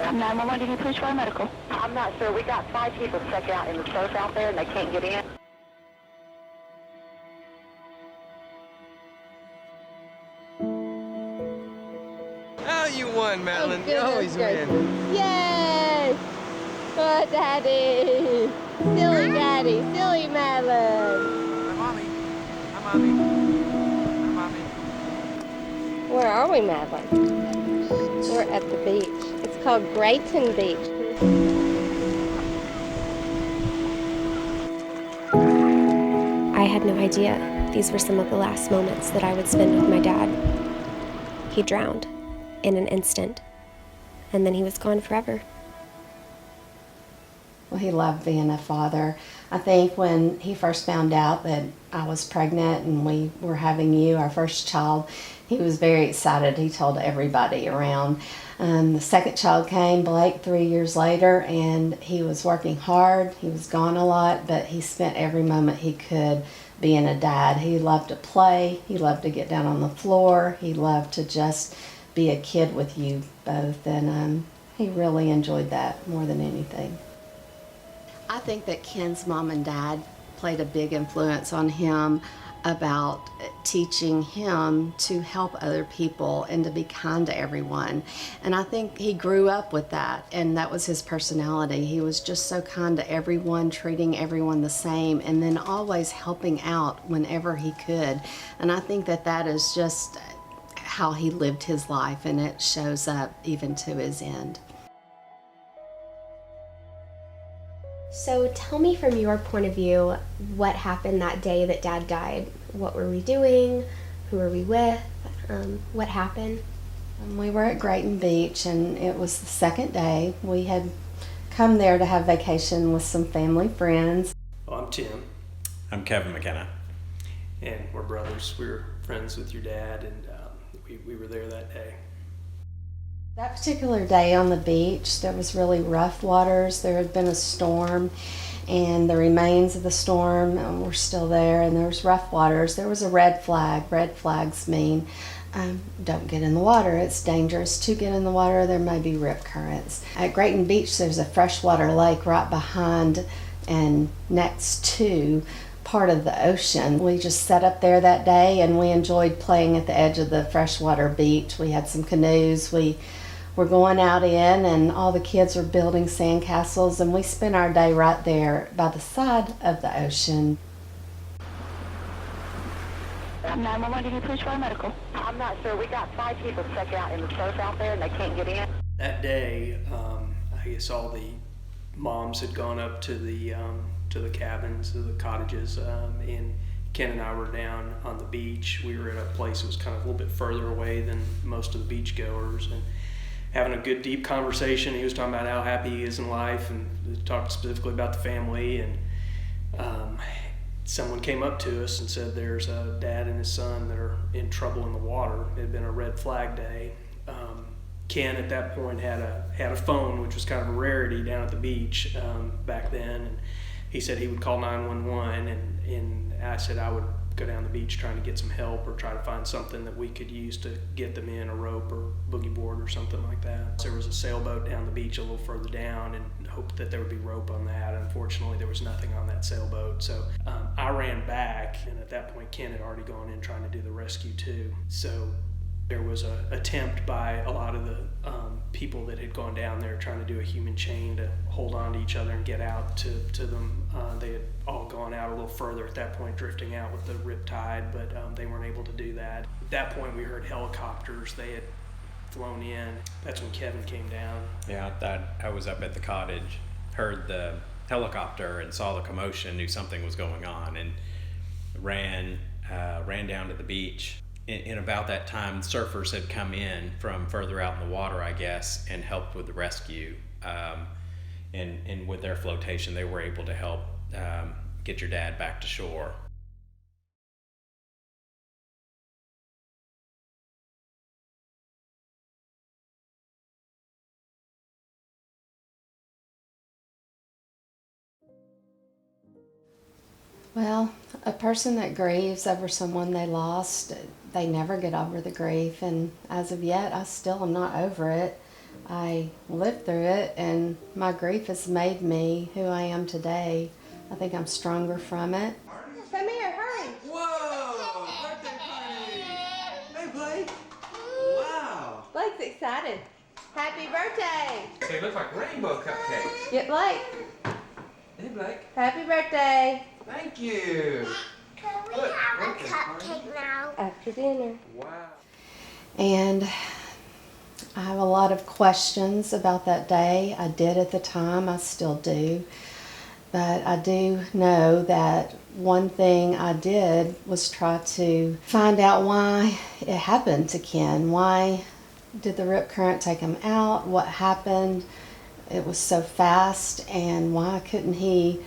911, did you push for a medical? I'm not sure. We got 5 people stuck out in the surf out there and they can't get in. Oh, you won, Madeline. Oh, You always win. Yes! Oh, Daddy! Silly Daddy, silly Madeline. Hi, Mommy. Hi, Mommy. Hi, Mommy. Where are we, Madeline? We're at the beach. It's called Grayton Beach. I had no idea these were some of the last moments that I would spend with my dad. He drowned in an instant, and then he was gone forever. Well, he loved being a father. I think when he first found out that I was pregnant and we were having you, our first child, he was very excited. He told everybody around. The second child came, Blake, 3 years later, and he was working hard. He was gone a lot, but he spent every moment he could being a dad. He loved to play. He loved to get down on the floor. He loved to just be a kid with you both, and he really enjoyed that more than anything. I think that Ken's mom and dad played a big influence on him about teaching him to help other people and to be kind to everyone. And I think he grew up with that, and that was his personality. He was just so kind to everyone, treating everyone the same, and then always helping out whenever he could. And I think that that is just how he lived his life, and it shows up even to his end. So tell me from your point of view, what happened that day that Dad died? What were we doing? Who were we with? What happened? We were at Grayton Beach, and it was the second day. We had come there to have vacation with some family friends. Well, I'm Tim, I'm Kevin McKenna. and we're brothers. We were friends with your dad, and we were there that day. That particular day on the beach, there was really rough waters. There had been a storm, and the remains of the storm were still there, and there was rough waters. There was a red flag. Red flags mean don't get in the water. It's dangerous to get in the water. There may be rip currents. At Grayton Beach, there's a freshwater lake right behind and next to part of the ocean. We just sat up there that day, and we enjoyed playing at the edge of the freshwater beach. We had some canoes. We were going out in, and all the kids were building sandcastles, and we spent our day right there by the side of the ocean. 911, did you push for a medical? I'm not sure. We got 5 people stuck out in the surf out there and they can't get in. That day, I guess all the moms had gone up to the cabins, to the cottages, and Ken and I were down on the beach. We were at a place that was kind of a little bit further away than most of the beachgoers, and having a good deep conversation. He was talking about how happy he is in life, and talked specifically about the family, and someone came up to us and said there's a dad and his son that are in trouble in the water. It had been a red flag day. Ken at that point had a phone, which was kind of a rarity down at the beach back then, and he said he would call 911, and I said I would go down the beach trying to get some help or try to find something that we could use to get them in, a rope or boogie board or something like that. There was a sailboat down the beach a little further down, and hoped that there would be rope on that. Unfortunately, there was nothing on that sailboat, so I ran back, and at that point Ken had already gone in trying to do the rescue too. So there was an attempt by a lot of the people that had gone down there trying to do a human chain to hold on to each other and get out to them. They had all gone out a little further at that point, drifting out with the rip tide, but they weren't able to do that. At that point, we heard helicopters. They had flown in. That's when Kevin came down. Yeah, I was up at the cottage, heard the helicopter and saw the commotion, knew something was going on, and ran down to the beach. In about that time, surfers had come in from further out in the water, I guess, and helped with the rescue. And with their flotation, they were able to help get your dad back to shore. Well, a person that grieves over someone they lost, they never get over the grief, and as of yet, I still am not over it. I lived through it, and my grief has made me who I am today. I think I'm stronger from it. Come here, hurry. Whoa! Birthday party! Hey, Blake! Wow! Blake's excited. Happy birthday. They look like rainbow cupcakes. Get Blake. Hey, Blake. Happy birthday. Thank you. Can we have a cupcake now? After dinner. Wow. And I have a lot of questions about that day. I did at the time, I still do. But I do know that one thing I did was try to find out why it happened to Ken. Why did the rip current take him out? What happened? It was so fast, and why couldn't he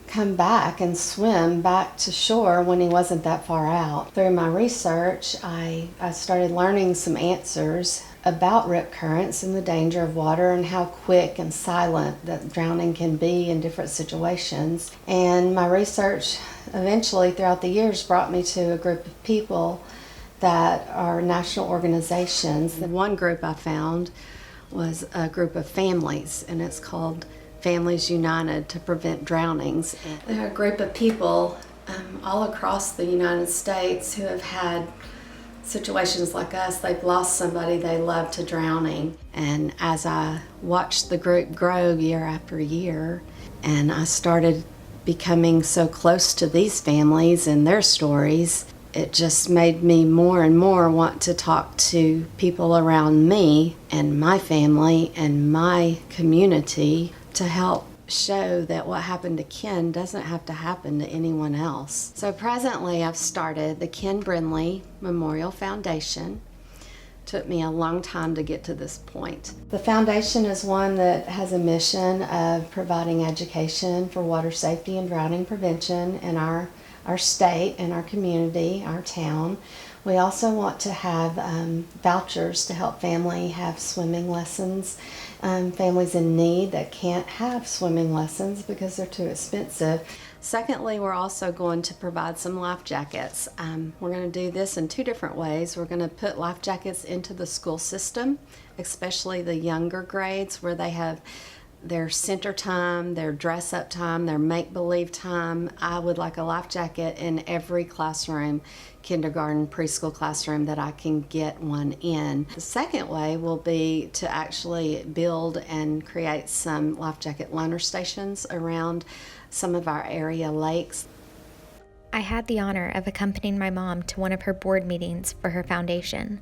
come back and swim back to shore when he wasn't that far out? Through my research, I started learning some answers about rip currents and the danger of water and how quick and silent that drowning can be in different situations. And my research eventually throughout the years brought me to a group of people that are national organizations. The one group I found was a group of families, and it's called Families United to Prevent Drownings. They're a group of people all across the United States who have had situations like us. They've lost somebody they love to drowning. And as I watched the group grow year after year, and I started becoming so close to these families and their stories, it just made me more and more want to talk to people around me and my family and my community to help show that what happened to Ken doesn't have to happen to anyone else. So presently I've started the Ken Brindley Memorial Foundation. Took me a long time to get to this point. The foundation is one that has a mission of providing education for water safety and drowning prevention in our state and our community, our town. We also want to have vouchers to help family have swimming lessons. Families in need that can't have swimming lessons because they're too expensive. Secondly, we're also going to provide some life jackets. We're going to do this in two different ways. We're going to put life jackets into the school system, especially the younger grades where they have their center time, their dress up time, their make-believe time. I would like a life jacket in every classroom, kindergarten, preschool classroom that I can get one in. The second way will be to actually build and create some life jacket loaner stations around some of our area lakes. I had the honor of accompanying my mom to one of her board meetings for her foundation.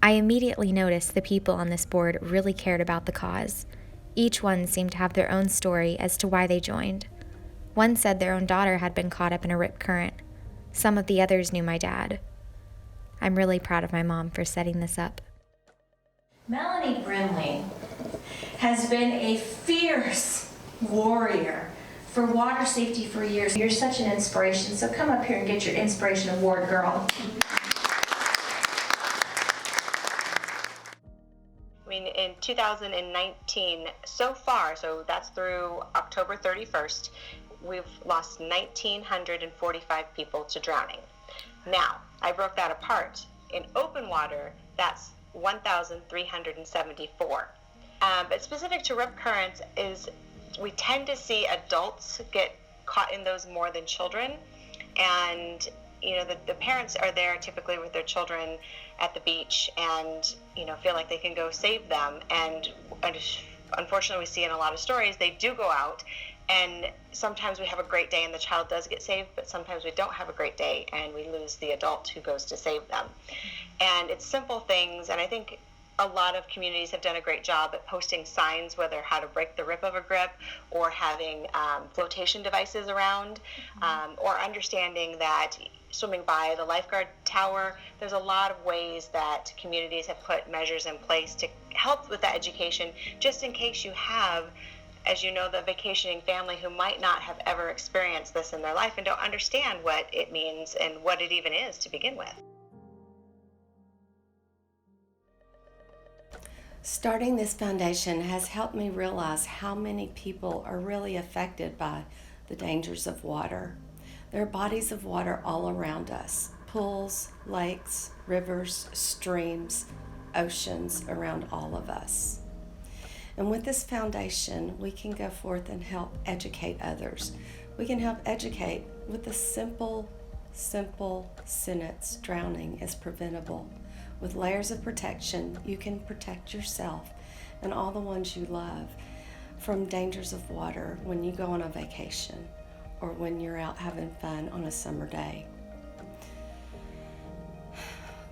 I immediately noticed the people on this board really cared about the cause. Each one seemed to have their own story as to why they joined. One said their own daughter had been caught up in a rip current. Some of the others knew my dad. I'm really proud of my mom for setting this up. Melanie Brindley has been a fierce warrior for water safety for years. You're such an inspiration, so come up here and get your Inspiration Award, girl. In 2019, so far, so that's through October 31st, we've lost 1,945 people to drowning. Now, I broke that apart. In open water, that's 1,374. But specific to rip currents is we tend to see adults get caught in those more than children. And you know, the parents are there typically with their children at the beach and, you know, feel like they can go save them. And unfortunately, we see in a lot of stories, they do go out, and sometimes we have a great day and the child does get saved, but sometimes we don't have a great day and we lose the adult who goes to save them. And it's simple things, and I think a lot of communities have done a great job at posting signs, whether how to break the rip of a grip or having flotation devices around, or understanding that swimming by the lifeguard tower, there's a lot of ways that communities have put measures in place to help with that education, just in case you have, as you know, the vacationing family who might not have ever experienced this in their life and don't understand what it means and what it even is to begin with. Starting this foundation has helped me realize how many people are really affected by the dangers of water. There are bodies of water all around us, pools, lakes, rivers, streams, oceans around all of us. And with this foundation, we can go forth and help educate others. We can help educate with the simple sentence, drowning is preventable. With layers of protection, you can protect yourself and all the ones you love from dangers of water when you go on a vacation or when you're out having fun on a summer day.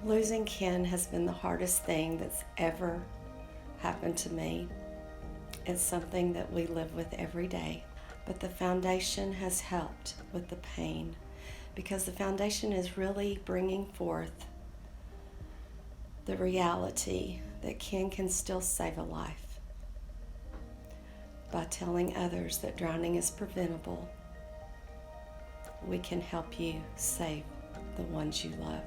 Losing Ken has been the hardest thing that's ever happened to me. It's something that we live with every day. But the foundation has helped with the pain because the foundation is really bringing forth the reality that Ken can still save a life by telling others that drowning is preventable. We can help you save the ones you love.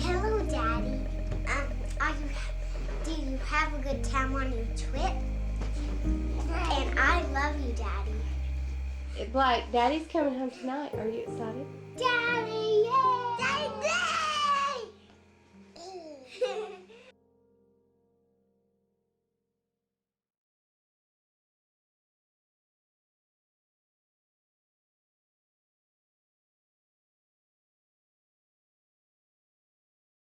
Hello, Daddy. Do you have a good time on your trip? And I love you, Daddy. Blake, Daddy's coming home tonight. Are you excited? Daddy, yay!